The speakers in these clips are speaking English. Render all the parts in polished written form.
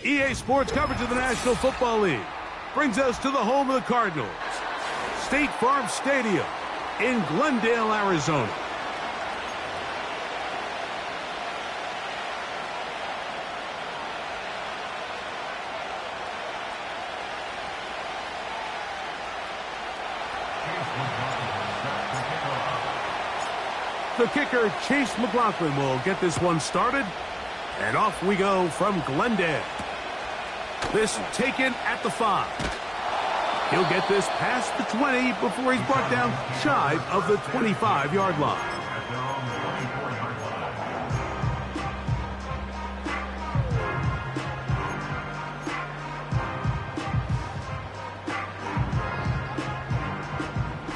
EA Sports coverage of the National Football League brings us to the home of the Cardinals, State Farm Stadium in Glendale, Arizona. The kicker, Chase McLaughlin, will get this one started. And off we go from Glendale. This taken at the 5. He'll get this past the 20 before he's brought down shy of the 25-yard line.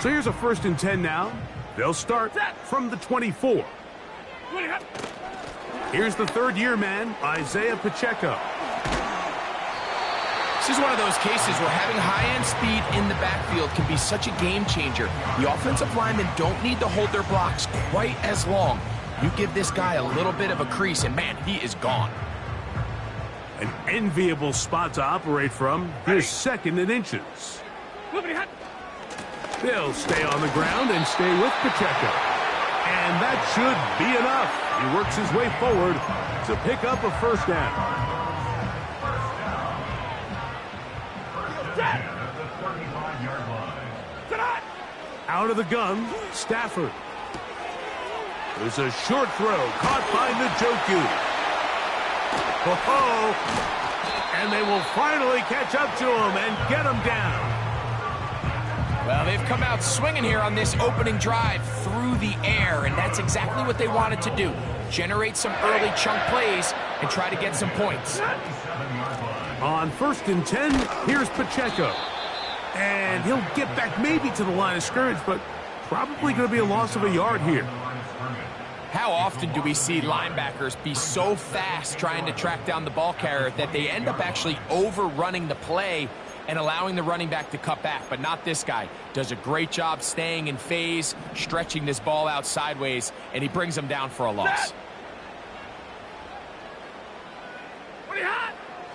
So here's a 1st and 10 now. They'll start from the 24. Here's the third-year man, Isaiah Pacheco. This is one of those cases where having high-end speed in the backfield can be such a game changer. The offensive linemen don't need to hold their blocks quite as long. You give this guy a little bit of a crease, and man, he is gone. An enviable spot to operate from. Here's 2nd and inches. They'll stay on the ground and stay with Pacheco. And that should be enough. He works his way forward to pick up a 1st down. Out of the gun, Stafford. There's a short throw caught by Njoku. Oh, and they will finally catch up to him and get him down. Well, they've come out swinging here on this opening drive through the air, and that's exactly what they wanted to do. Generate some early chunk plays and try to get some points. On 1st and 10, here's Pacheco. And he'll get back maybe to the line of scrimmage, but probably going to be a loss of a yard here. How often do we see linebackers be so fast trying to track down the ball carrier that they end up actually overrunning the play and allowing the running back to cut back? But not this guy. Does a great job staying in phase, stretching this ball out sideways, and he brings him down for a loss.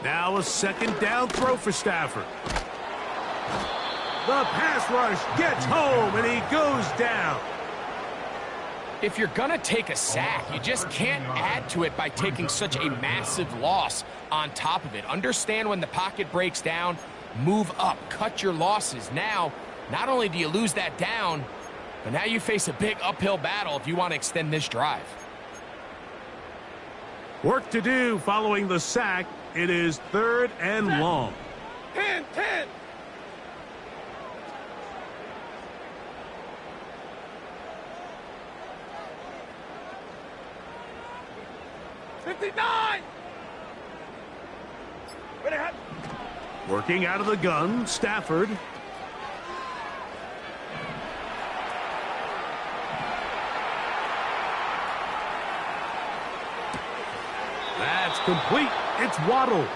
Now a 2nd down throw for Stafford. The pass rush gets home, and he goes down. If you're going to take a sack, you just can't add to it by taking such a massive loss on top of it. Understand when the pocket breaks down, move up, cut your losses. Now, not only do you lose that down, but now you face a big uphill battle if you want to extend this drive. Work to do following the sack. It is 3rd and long. 10. 59! Working out of the gun, Stafford. That's complete. It's Waddle.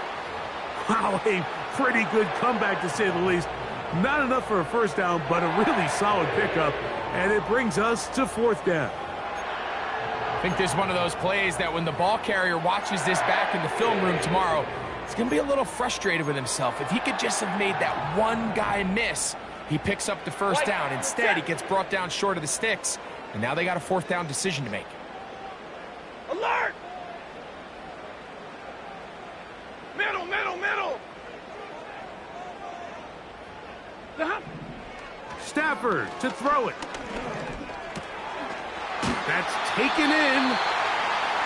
Wow, a pretty good comeback to say the least. Not enough for a 1st down, but a really solid pickup. And it brings us to 4th down. I think this is one of those plays that when the ball carrier watches this back in the film room tomorrow, he's going to be a little frustrated with himself. If he could just have made that one guy miss, he picks up the 1st down. Instead, he gets brought down short of the sticks, and now they got a 4th down decision to make. Alert! Middle! Stafford to throw it. That's taken in,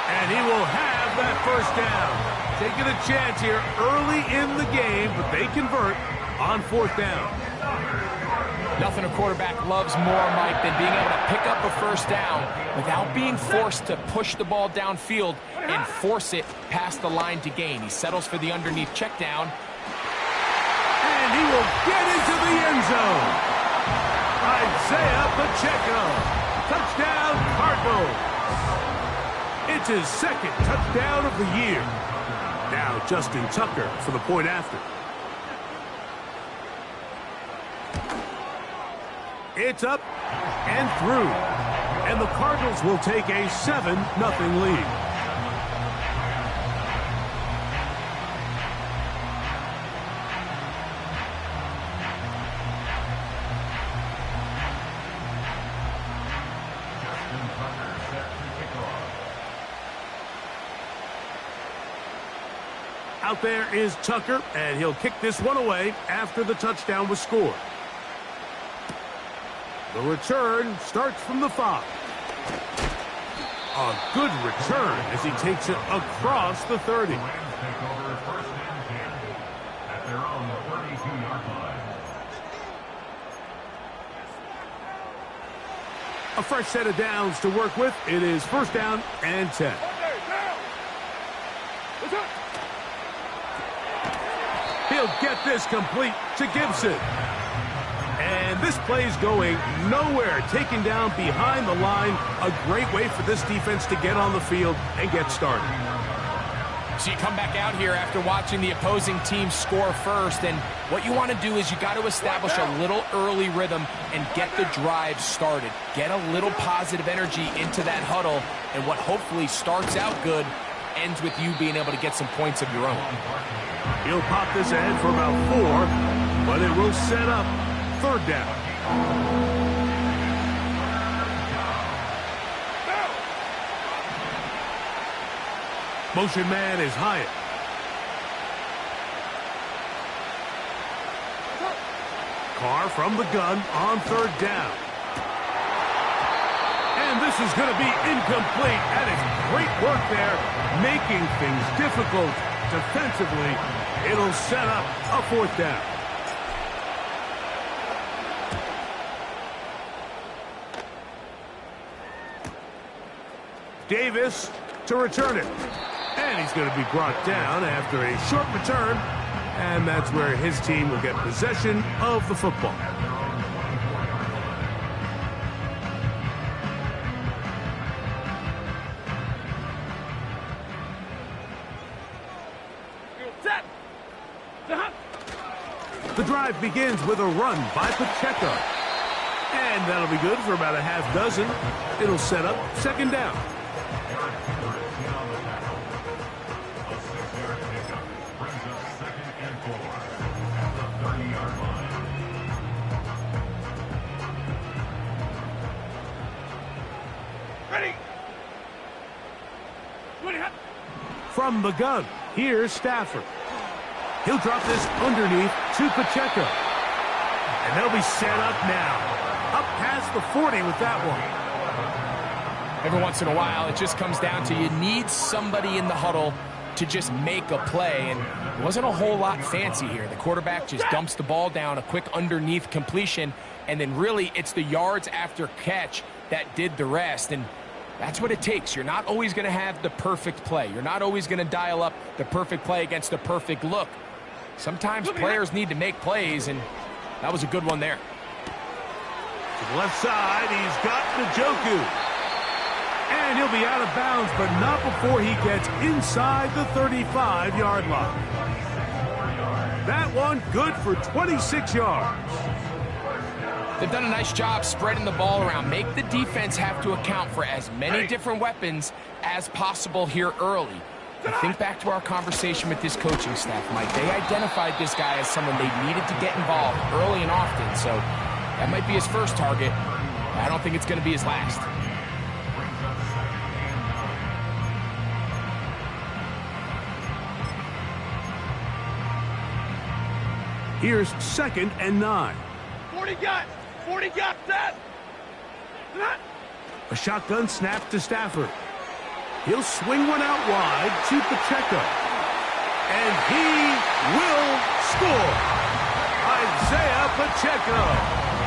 and he will have that 1st down. Taking a chance here early in the game, but they convert on 4th down. Nothing a quarterback loves more, Mike, than being able to pick up a 1st down without being forced to push the ball downfield and force it past the line to gain. He settles for the underneath check down. And he will get into the end zone. Isaiah Pacheco. Touchdown, Cardinals. It's his 2nd touchdown of the year. Now Justin Tucker for the point after. It's up and through. And the Cardinals will take a 7-0 lead. Out there is Tucker, and he'll kick this one away after the touchdown was scored. The return starts from the 5. A good return as he takes it across the 30. A fresh set of downs to work with. It is first down and 10. He'll get this complete to Gibson. And this play's going nowhere. Taken down behind the line. A great way for this defense to get on the field and get started. So you come back out here after watching the opposing team score first, and what you want to do is you got to establish a little early rhythm and get the drive started. Get a little positive energy into that huddle, and what hopefully starts out good ends with you being able to get some points of your own. He'll pop this ahead for about 4, but it will set up third down. Motion man is Hyatt. Carr from the gun on third down. And this is going to be incomplete. That is great work there, making things difficult defensively. It'll set up a fourth down. Davis to return it. And he's going to be brought down after a short return. And that's where his team will get possession of the football. The drive begins with a run by Pacheco. And that'll be good for about a half dozen. It'll set up second down. From the gun, here's Stafford. He'll drop this underneath to Pacheco. And they'll be set up now. Up past the 40 with that one. Every once in a while, it just comes down to you need somebody in the huddle to just make a play. And it wasn't a whole lot fancy here. The quarterback just dumps the ball down, a quick underneath completion, and then really it's the yards after catch that did the rest. And that's what it takes. You're not always going to have the perfect play. You're not always going to dial up the perfect play against the perfect look. Sometimes players need to make plays, and that was a good one there. To the left side, he's got Njoku. And he'll be out of bounds, but not before he gets inside the 35-yard line. That one good for 26 yards. They've done a nice job spreading the ball around. Make the defense have to account for as many different weapons as possible here early. And think back to our conversation with this coaching staff, Mike. They identified this guy as someone they needed to get involved early and often. So that might be his first target. I don't think it's going to be his last. Here's second and 9. 40 got! 40 got that! A shotgun snap to Stafford. He'll swing one out wide to Pacheco. And he will score. Isaiah Pacheco.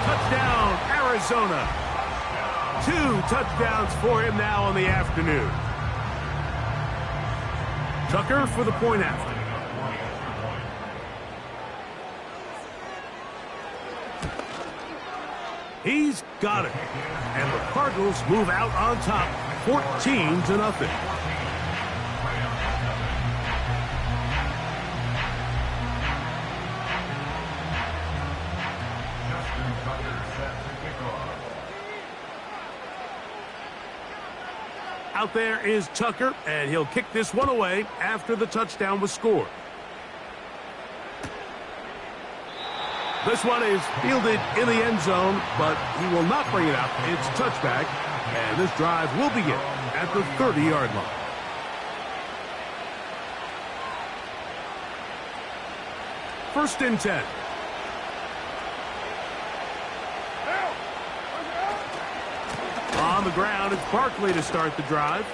Touchdown, Arizona. 2 touchdowns for him now in the afternoon. Tucker for the point after. He's got it. And the Cardinals move out on top, 14-0. Out there is Tucker, and he'll kick this one away after the touchdown was scored. This one is fielded in the end zone, but he will not bring it out. It's touchback, and this drive will begin at the 30-yard line. First and 10. On the ground, it's Barkley to start the drive.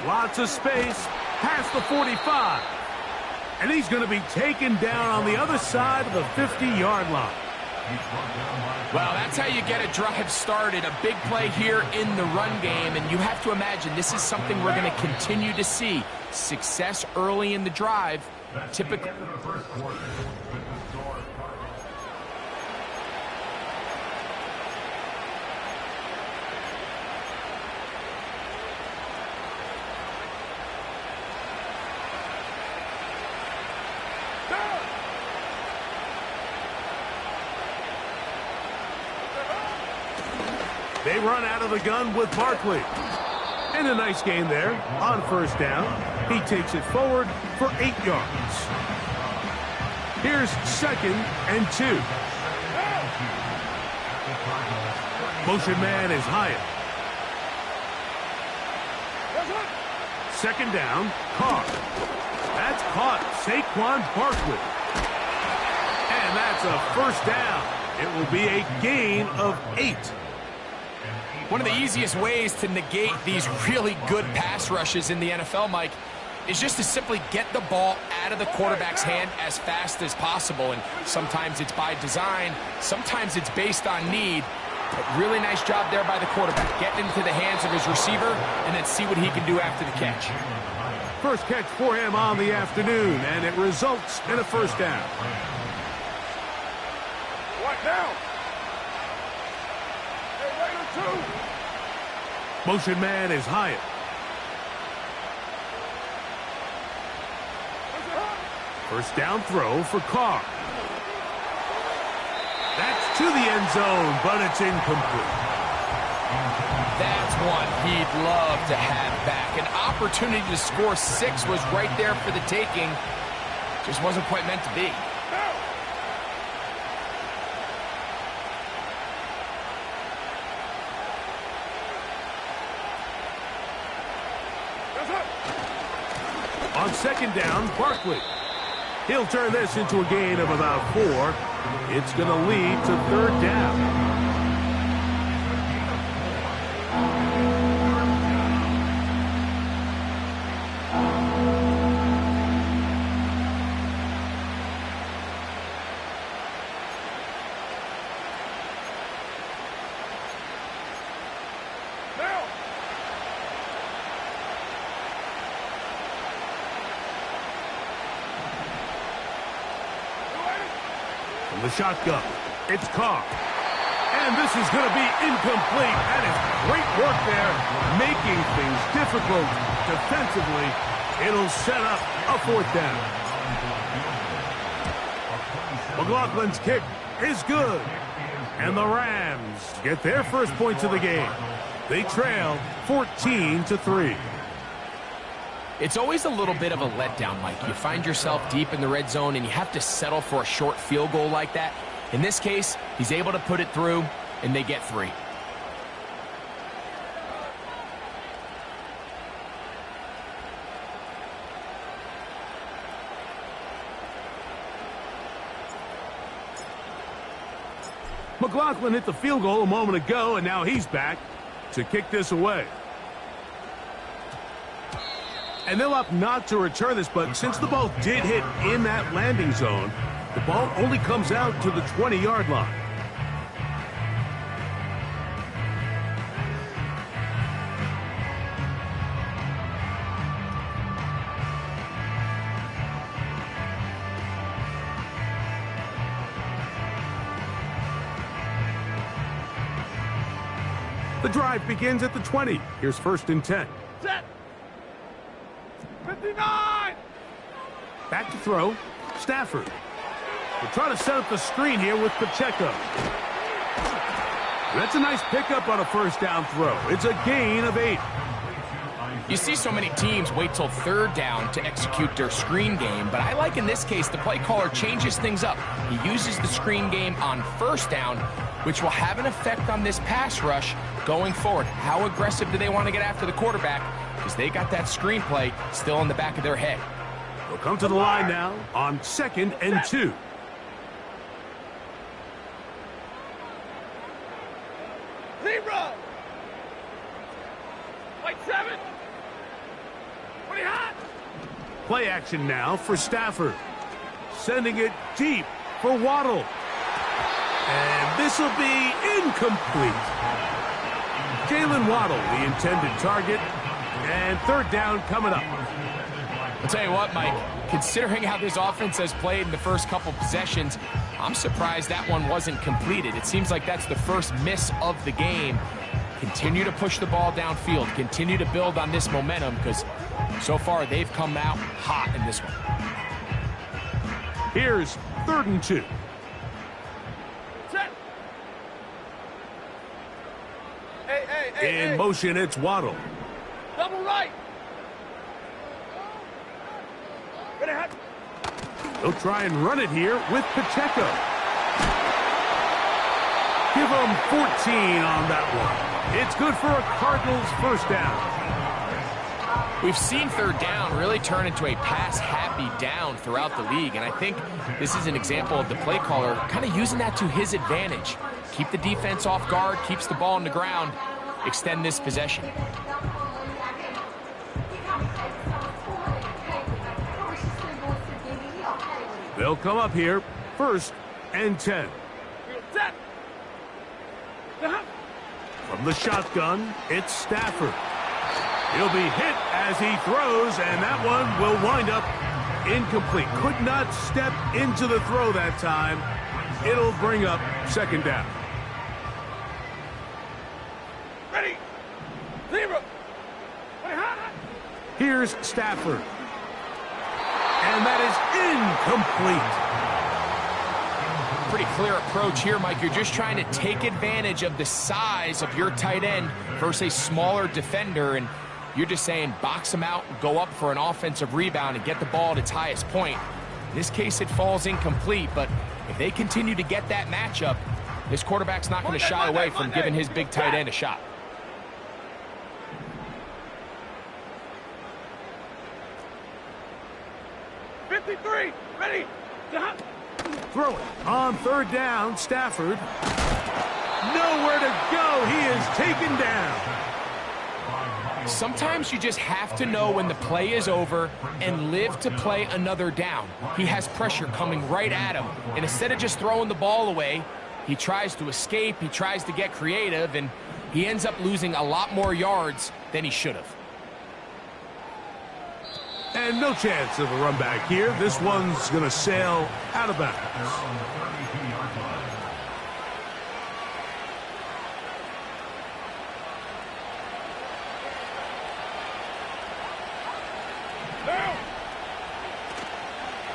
Lots of space, past the 45. And he's going to be taken down on the other side of the 50-yard line. Well, that's how you get a drive started. A big play here in the run game, and you have to imagine this is something we're going to continue to see. Success early in the drive, typically. They run out of the gun with Barkley. And a nice gain there on first down. He takes it forward for 8 yards. Here's second and 2. Motion man is Hyatt. Second down, Carr. That's caught, Saquon Barkley. And that's a first down. It will be a gain of 8. One of the easiest ways to negate these really good pass rushes in the NFL, Mike, is just to simply get the ball out of the quarterback's hand as fast as possible. And sometimes it's by design, sometimes it's based on need. But really nice job there by the quarterback, getting into the hands of his receiver and then see what he can do after the catch. First catch for him on the afternoon, and it results in a first down. What now? Motion man is Hyatt. First down throw for Carr. That's to the end zone, but it's incomplete. That's one he'd love to have back. An opportunity to score 6 was right there for the taking. Just wasn't quite meant to be. On second down, Barkley. He'll turn this into a gain of about 4. It's going to lead to third down. The shotgun. It's Carr. And this is going to be incomplete. That is great work there, making things difficult defensively. It'll set up a fourth down. McLaughlin's kick is good. And the Rams get their first points of the game. They trail 14-3. It's always a little bit of a letdown, Mike. You find yourself deep in the red zone and you have to settle for a short field goal like that. In this case, he's able to put it through, and they get 3. McLaughlin hit the field goal a moment ago, and now he's back to kick this away. And they'll opt not to return this, but since the ball did hit in that landing zone, the ball only comes out to the 20-yard line. The drive begins at the 20. Here's first and 10. Set. 59! Back to throw. Stafford. We're trying to set up the screen here with Pacheco. That's a nice pickup on a first down throw. It's a gain of 8. You see so many teams wait till third down to execute their screen game, but I like in this case the play caller changes things up. He uses the screen game on first down, which will have an effect on this pass rush going forward. How aggressive do they want to get after the quarterback? Because they got that screenplay still in the back of their head. They'll come to the line now on 2nd and 2. Zebra! White 7! 20 hot! Play action now for Stafford. Sending it deep for Waddle. And this will be incomplete. Jalen Waddle, the intended target. And 3rd down coming up. I'll tell you what, Mike, considering how this offense has played in the first couple possessions, I'm surprised that one wasn't completed. It seems like that's the first miss of the game. Continue to push the ball downfield. Continue to build on this momentum because so far they've come out hot in this one. Here's 3rd and 2. Set! In motion, it's Waddle. Double right! Ready, hot! He'll try and run it here with Pacheco. Give him 14 on that one. It's good for a Cardinals 1st down. We've seen 3rd down really turn into a pass-happy down throughout the league, and I think this is an example of the play caller kind of using that to his advantage. Keep the defense off guard, keeps the ball on the ground, extend this possession. They'll come up here, 1st and 10. Set! From the shotgun, it's Stafford. He'll be hit as he throws, and that one will wind up incomplete. Could not step into the throw that time. It'll bring up 2nd down. Ready! Zebra! Ready, hot! Here's Stafford. And that is incomplete. Pretty clear approach here, Mike. You're just trying to take advantage of the size of your tight end versus a smaller defender, and you're just saying box him out, go up for an offensive rebound, and get the ball at its highest point. In this case, it falls incomplete, but if they continue to get that matchup, this quarterback's not going to shy away from giving his big tight end a shot. Ready! Throw it on 3rd down. Stafford. Nowhere to go. He is taken down. Sometimes you just have to know when the play is over and live to play another down. He has pressure coming right at him, and instead of just throwing the ball away, he tries to escape, he tries to get creative, and he ends up losing a lot more yards than he should have. And no chance of a run back here. This one's going to sail out of bounds.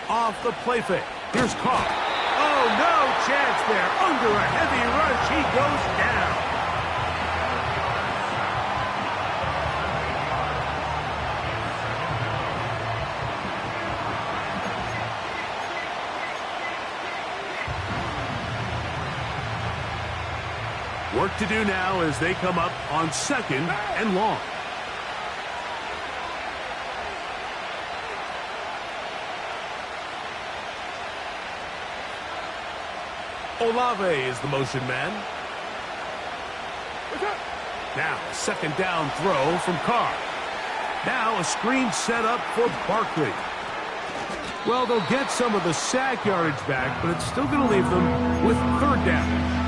Off the play fake. Here's Carr. Oh, no chance there. Under a heavy rush, he goes down. Work to do now as they come up on 2nd and long. Olave is the motion man. Now, 2nd down throw from Carr. Now a screen set up for Barkley. Well, they'll get some of the sack yardage back, but it's still going to leave them with 3rd down.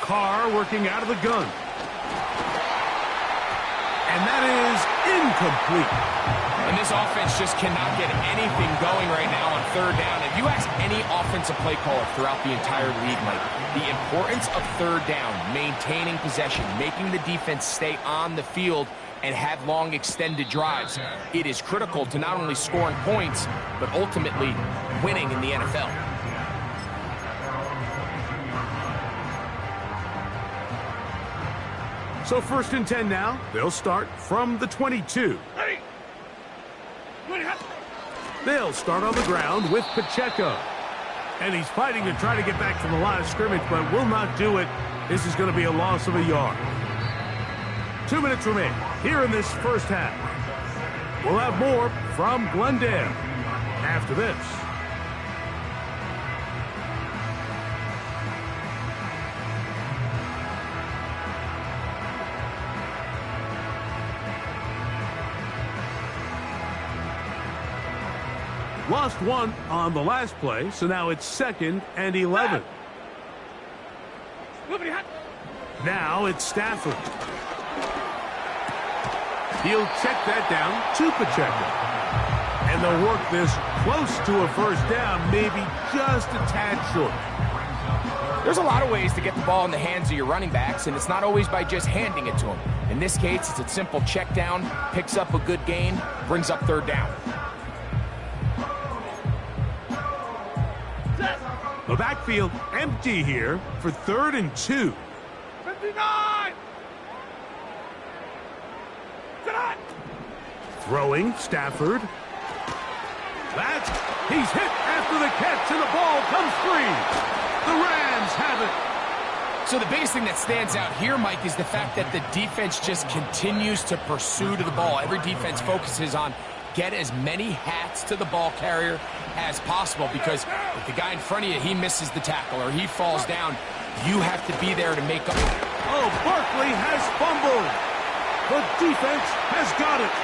Carr working out of the gun. And that is incomplete. And this offense just cannot get anything going right now on 3rd down. If you ask any offensive play caller throughout the entire league, Mike, the importance of 3rd down, maintaining possession, making the defense stay on the field and have long extended drives, it is critical to not only scoring points, but ultimately winning in the NFL. So 1st and 10 now. They'll start from the 22. Ready. Ready, hot. They'll start on the ground with Pacheco. And he's fighting to try to get back to the line of scrimmage, but will not do it. This is going to be a loss of a yard. 2 minutes remain here in this first half. We'll have more from Glendale after this. Lost one on the last play, so now it's 2nd and 11. Now it's Stafford. He'll check that down to Pacheco. And they'll work this close to a first down, maybe just a tad short. There's a lot of ways to get the ball in the hands of your running backs, and it's not always by just handing it to them. In this case, it's a simple check down, picks up a good gain, brings up 3rd down. The backfield empty here for 3rd and 2. 59! Throwing, Stafford. He's hit after the catch, and the ball comes free. The Rams have it. So the biggest thing that stands out here, Mike, is the fact that the defense just continues to pursue to the ball. Every defense focuses on get as many hats to the ball carrier as possible, because if the guy in front of you, he misses the tackle or he falls down, you have to be there to make up. Oh, Barkley has fumbled. The defense has got it.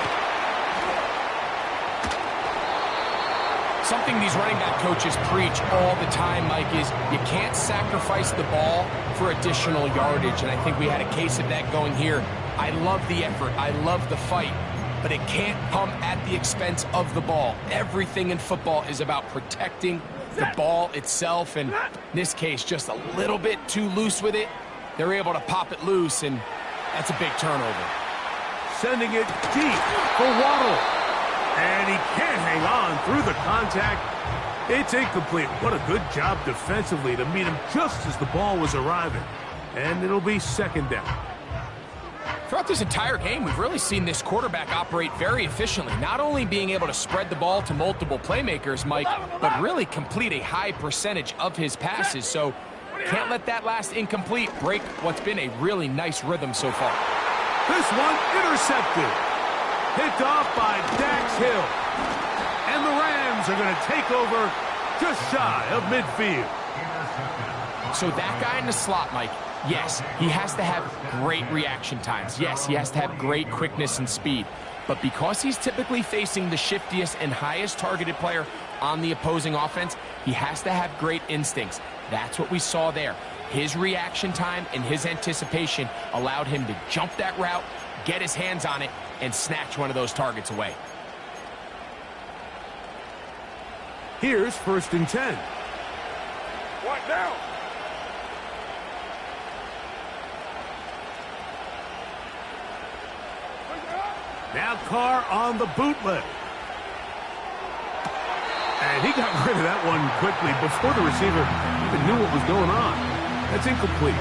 Something these running back coaches preach all the time, Mike, is you can't sacrifice the ball for additional yardage, and I think we had a case of that going here. I love the effort. I love the fight. But it can't come at the expense of the ball. Everything in football is about protecting the ball itself, and in this case, just a little bit too loose with it. They're able to pop it loose, and that's a big turnover. Sending it deep for Waddle. And he can't hang on through the contact. It's incomplete. What a good job defensively to meet him just as the ball was arriving. And it'll be 2nd down. Throughout this entire game, we've really seen this quarterback operate very efficiently, not only being able to spread the ball to multiple playmakers, Mike, but really complete a high percentage of his passes. So can't let that last incomplete break what's been a really nice rhythm so far. This one intercepted. Picked off by Dax Hill. And the Rams are going to take over just shy of midfield. So that guy in the slot, Mike, yes, he has to have great reaction times. Yes, he has to have great quickness and speed. But because he's typically facing the shiftiest and highest targeted player on the opposing offense, he has to have great instincts. That's what we saw there. His reaction time and his anticipation allowed him to jump that route, get his hands on it, and snatch one of those targets away. Here's 1st and 10. What now? Now Carr on the bootleg. And he got rid of that one quickly before the receiver even knew what was going on. That's incomplete.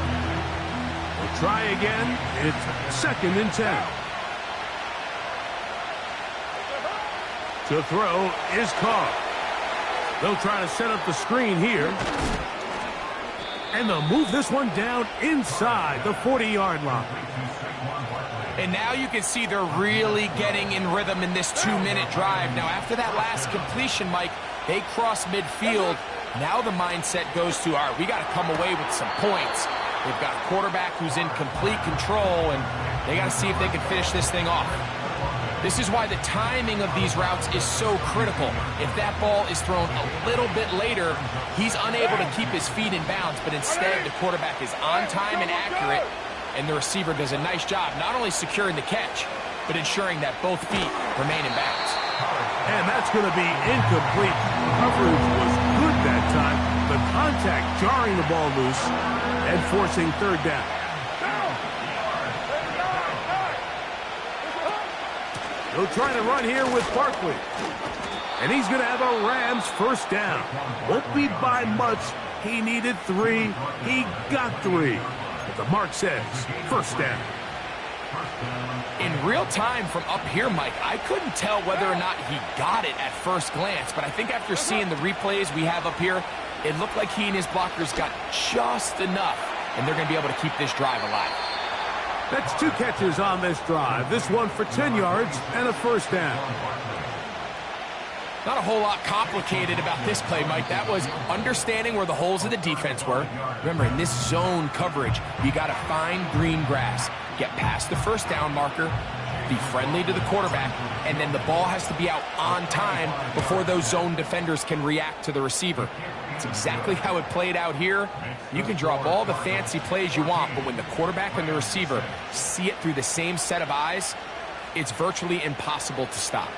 We'll try again. It's 2nd and 10. To throw is Carr. They'll try to set up the screen here. And they'll move this one down inside the 40-yard line. And now you can see they're really getting in rhythm in this 2-minute drive. Now, after that last completion, Mike, they cross midfield. Now the mindset goes to, all right, we got to come away with some points. They've got a quarterback who's in complete control, and they got to see if they can finish this thing off. This is why the timing of these routes is so critical. If that ball is thrown a little bit later, he's unable to keep his feet in bounds, but instead the quarterback is on time and accurate, and the receiver does a nice job not only securing the catch, but ensuring that both feet remain in bounds. And that's going to be incomplete. Coverage was good that time. The contact jarring the ball loose and forcing 3rd down. They'll try to run here with Barkley. And he's going to have a Rams 1st down. Won't be by much. He needed 3. He got 3. But the mark says 1st down. In real time from up here, Mike, I couldn't tell whether or not he got it at first glance, but I think after seeing the replays we have up here, it looked like he and his blockers got just enough, and they're going to be able to keep this drive alive. That's 2 catches on this drive. This one for 10 yards and a first down. Not a whole lot complicated about this play, Mike. That was understanding where the holes of the defense were. Remember, in this zone coverage, you got to find green grass. Get past the first down marker, be friendly to the quarterback, and then the ball has to be out on time before those zone defenders can react to the receiver. It's exactly how it played out here. You can draw up all the fancy plays you want, but when the quarterback and the receiver see it through the same set of eyes, it's virtually impossible to stop.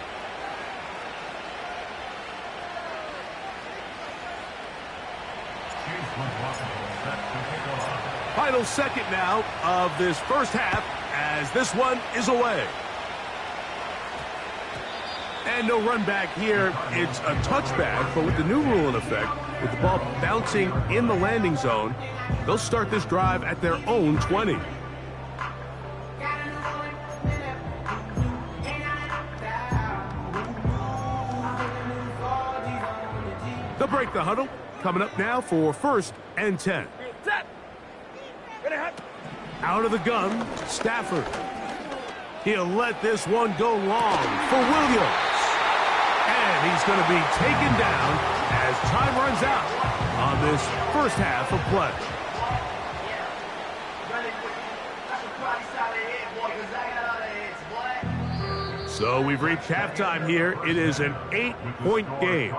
Final second now of this first half as this one is away. And no run back here. It's a touchback, but with the new rule in effect, with the ball bouncing in the landing zone, they'll start this drive at their own 20. They'll break the huddle. Coming up now for 1st and 10. Out of the gun, Stafford. He'll let this one go long for Williams. And he's going to be taken down as time runs out on this first half of play. So we've reached halftime here. It is an 8-point game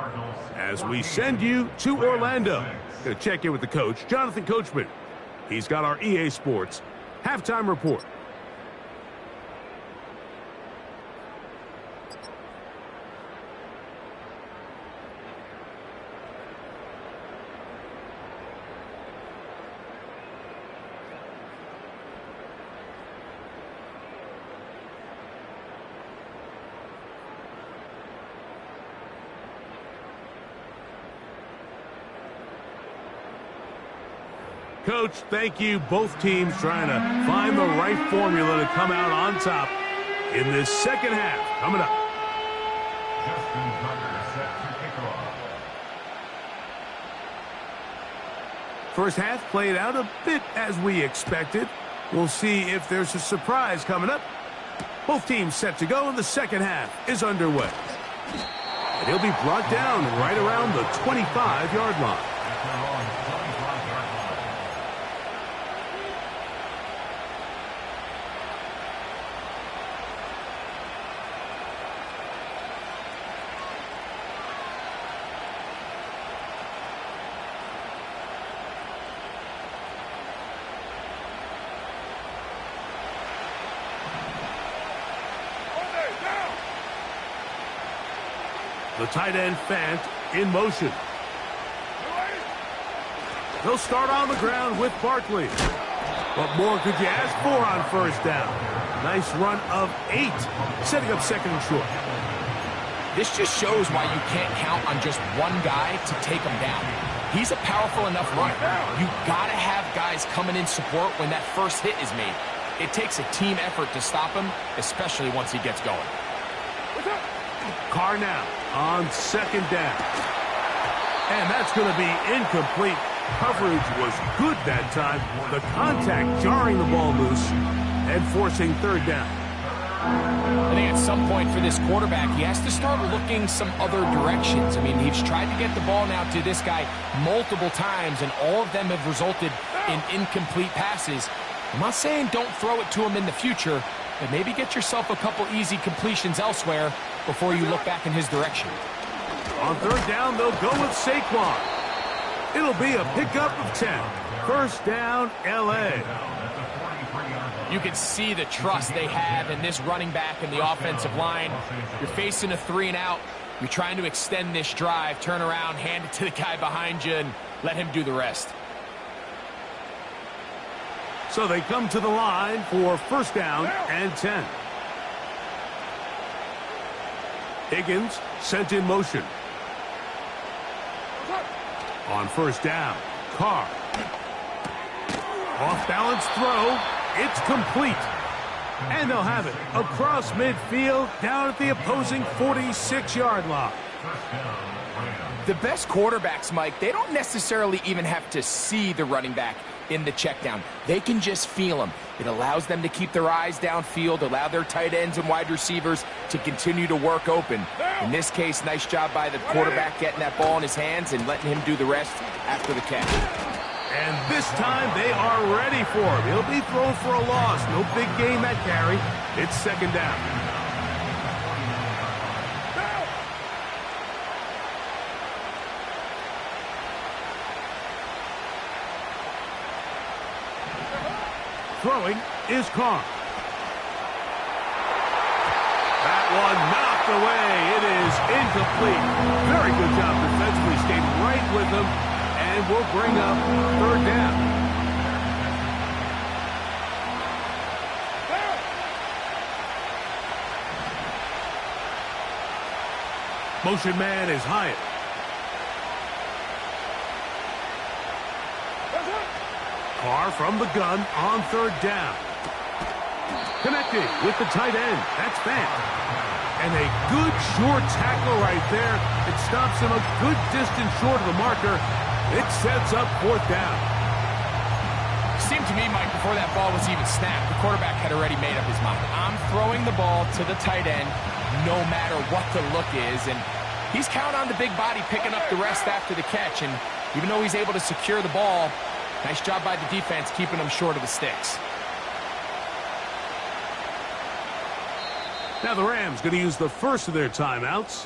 as we send you to Orlando. Going to check in with the coach, Jonathan Coachman. He's got our EA Sports halftime report. Coach, thank you. Both teams trying to find the right formula to come out on top in this second half. Coming up. Justin Tucker set to kick off. First half played out a bit as we expected. We'll see if there's a surprise coming up. Both teams set to go, and the second half is underway. And he'll be brought down right around the 25-yard line. The tight end Fant in motion. He'll start on the ground with Barkley. What more could you ask for on first down? Nice run of 8, setting up second and short. This just shows why you can't count on just one guy to take him down. He's a powerful enough runner. You gotta have guys coming in support when that first hit is made. It takes a team effort to stop him, especially once he gets going. Carr now on second down. And that's going to be incomplete. Coverage was good that time. The contact jarring the ball loose and forcing third down. I think at some point for this quarterback, he has to start looking some other directions. I mean, he's tried to get the ball now to this guy multiple times, and all of them have resulted in incomplete passes. I'm not saying don't throw it to him in the future, but maybe get yourself a couple easy completions elsewhere before you look back in his direction. On third down, they'll go with Saquon. It'll be a pickup of 10. First down, L.A. You can see the trust they have in this running back and the offensive line. You're facing a 3-and-out. You're trying to extend this drive, turn around, hand it to the guy behind you, and let him do the rest. So they come to the line for first down and 10. Higgins sent in motion. On first down, Carr. Off balance throw. It's complete. And they'll have it across midfield down at the opposing 46-yard line. The best quarterbacks, Mike, they don't necessarily even have to see the running back in the check down. They can just feel him. It allows them to keep their eyes downfield, allow their tight ends and wide receivers to continue to work open. In this case, nice job by the quarterback getting that ball in his hands and letting him do the rest after the catch. And this time they are ready for him. He'll be thrown for a loss. No big gain that carry. It's second down. Throwing is Carr. That one knocked away. It is incomplete. Very good job defensively. Stayed right with him. And we'll bring up third down. Motion man is Hyatt. Carr from the gun on third down. Connecting with the tight end. That's Fant. And a good short tackle right there. It stops him a good distance short of the marker. It sets up fourth down. It seemed to me, Mike, before that ball was even snapped, the quarterback had already made up his mind. I'm throwing the ball to the tight end no matter what the look is. And he's counting on the big body picking up the rest after the catch. And even though he's able to secure the ball, nice job by the defense keeping him short of the sticks. Now the Rams going to use the first of their timeouts.